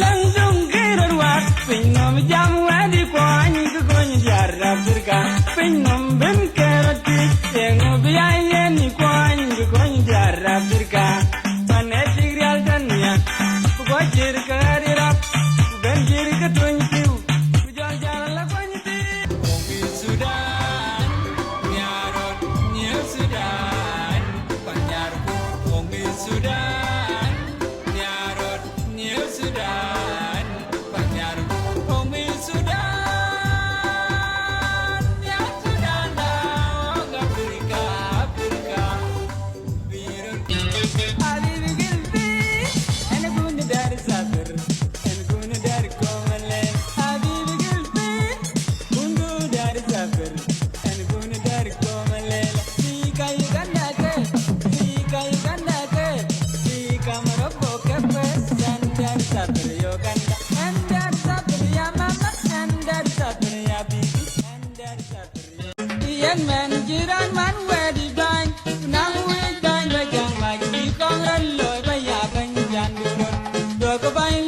lang dung kiran wat pinom jam wadi kwany kwany diara Afrika pinom bim kerati yengo biaye ni kwany diara Afrika panetik real tania ko jir karira ben jir ka tunju jal jal la kwany ti Kongi Sudan nyarot nyel Sudan panyar Kongi Sudan nyarot nyel Sudan panyar Kongi Sudan nyel Sudan da Afrika Afrika birun ali gilbi ana kun dar safir ana kun dar komale habib gilbi kundu dar safir ana kun dar komale fi kay gandake fi kamaro bokape sandar safir yo ganda andar safir ya mama andar safir ya bibi andar safir yen man jiran man wedi dan nang we dan we jang magi kong ran loy ba ya kan jan durot do ko bain